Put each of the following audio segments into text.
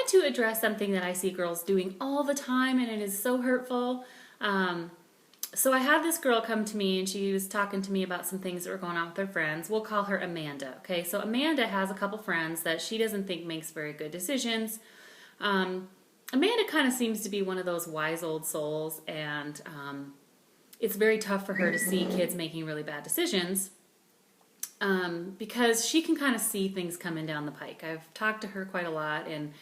wanted to address something that I see girls doing all the time, and it is so hurtful. So I had this girl come to me, and she was talking to me about some things that were going on with her friends. We'll call her Amanda, okay? So Amanda has a couple friends that she doesn't think makes very good decisions. Amanda kind of seems to be one of those wise old souls, and it's very tough for her to see kids making really bad decisions because she can kind of see things coming down the pike. I've talked to her quite a lot, and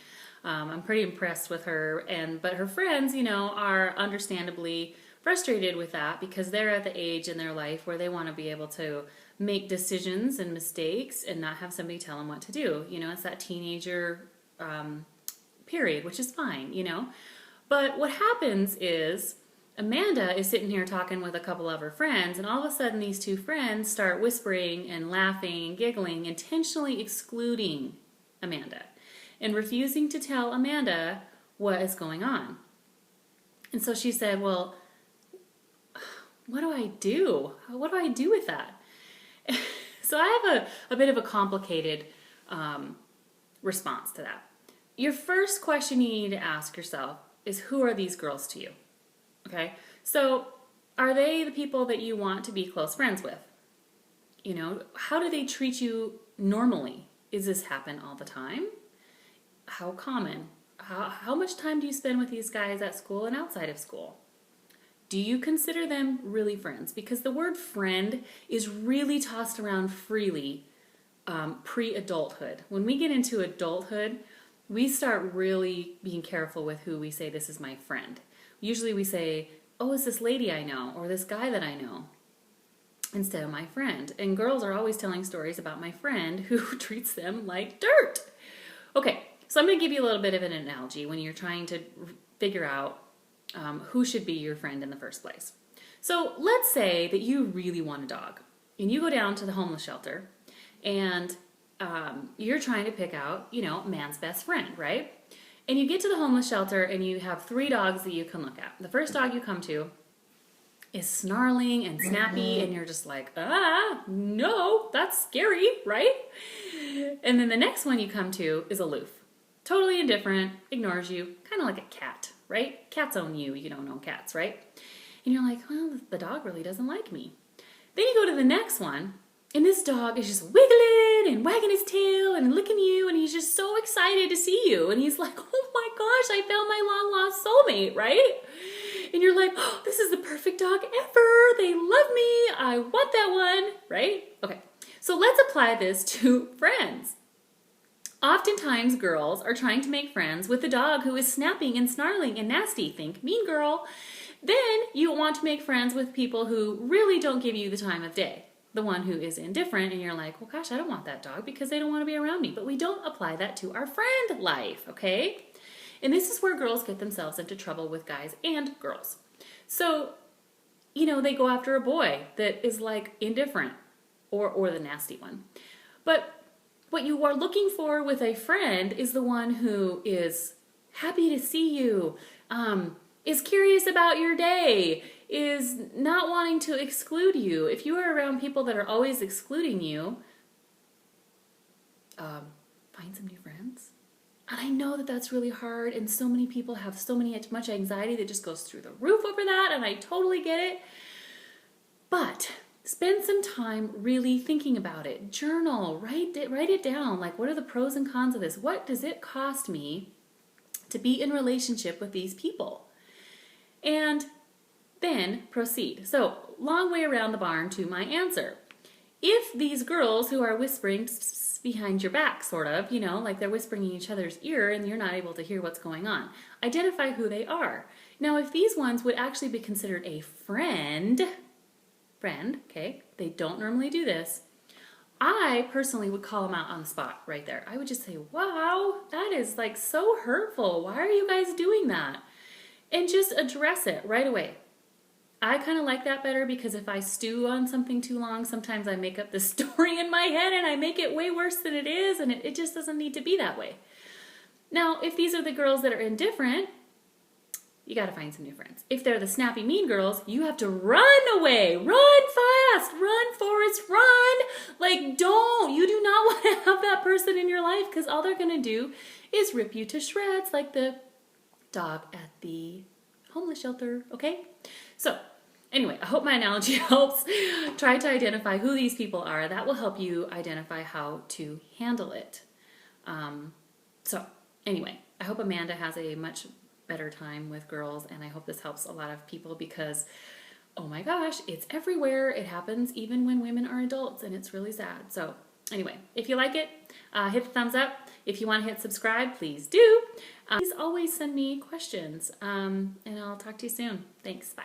I'm pretty impressed with her. But her friends, are understandably frustrated with that because they're at the age in their life where they want to be able to make decisions and mistakes and not have somebody tell them what to do. It's that teenager period, which is fine, But what happens is Amanda is sitting here talking with a couple of her friends, and all of a sudden these two friends start whispering and laughing and giggling, intentionally excluding Amanda and refusing to tell Amanda what is going on. And so she said, well, what do I do? What do I do with that? So I have a bit of a complicated response to that. Your first question you need to ask yourself is, who are these girls to you? Okay? So are they the people that you want to be close friends with? How do they treat you normally? Is this happen all the time? How common? How much time do you spend with these guys at school and outside of school? Do you consider them really friends? Because the word friend is really tossed around freely pre-adulthood. When we get into adulthood, we start really being careful with who we say, this is my friend. Usually we say, oh, it's this lady I know, or this guy that I know, instead of my friend. And girls are always telling stories about my friend who treats them like dirt. Okay, so I'm going to give you a little bit of an analogy when you're trying to figure out who should be your friend in the first place. So let's say that you really want a dog, and you go down to the homeless shelter, and you're trying to pick out, man's best friend, right? And you get to the homeless shelter, and you have 3 dogs that you can look at. The first dog you come to is snarling and snappy, and you're just like, no, that's scary, right? And then the next one you come to is aloof, totally indifferent, ignores you, kind of like a cat, right? Cats own you, you don't own cats, right? And you're like, well, the dog really doesn't like me. Then you go to the next one, and this dog is just wiggling and wagging his tail and licking you, and he's just so excited to see you. And he's like, oh my gosh, I found my long-lost soulmate, right? And you're like, oh, this is the perfect dog ever. They love me. I want that one, right? Okay, so let's apply this to friends. Oftentimes, girls are trying to make friends with the dog who is snapping and snarling and nasty. Think mean girl. Then you want to make friends with people who really don't give you the time of day. The one who is indifferent, and you're like, well, gosh, I don't want that dog because they don't want to be around me. But we don't apply that to our friend life, okay? And this is where girls get themselves into trouble with guys and girls. So, they go after a boy that is like indifferent or the nasty one. But what you are looking for with a friend is the one who is happy to see you, is curious about your day, is not wanting to exclude you. If you are around people that are always excluding you, find some new friends. And I know that that's really hard, and so many people have much anxiety that just goes through the roof over that, and I totally get it. But spend some time really thinking about it. Journal, write it down. Like, what are the pros and cons of this? What does it cost me to be in relationship with these people? And then proceed. So, long way around the barn to my answer. If these girls who are whispering behind your back, sort of, like they're whispering in each other's ear and you're not able to hear what's going on, identify who they are. Now, if these ones would actually be considered a friend, okay, they don't normally do this, I personally would call them out on the spot right there. I would just say, wow, that is like so hurtful. Why are you guys doing that? And just address it right away. I kind of like that better because if I stew on something too long, sometimes I make up this story in my head and I make it way worse than it is, and it just doesn't need to be that way. Now, if these are the girls that are indifferent, you got to find some new friends. If they're the snappy mean girls, you have to run away, run fast. Run, Forrest, run. Like, don't. You do not want to have that person in your life because all they're going to do is rip you to shreds like the dog at the homeless shelter, okay? So, anyway, I hope my analogy helps. Try to identify who these people are. That will help you identify how to handle it. So, anyway, I hope Amanda has a much better time with girls, and I hope this helps a lot of people because, oh my gosh, it's everywhere. It happens even when women are adults, and it's really sad. So, anyway, if you like it, hit the thumbs up. If you want to hit subscribe, please do. Please always send me questions, and I'll talk to you soon. Thanks. Bye.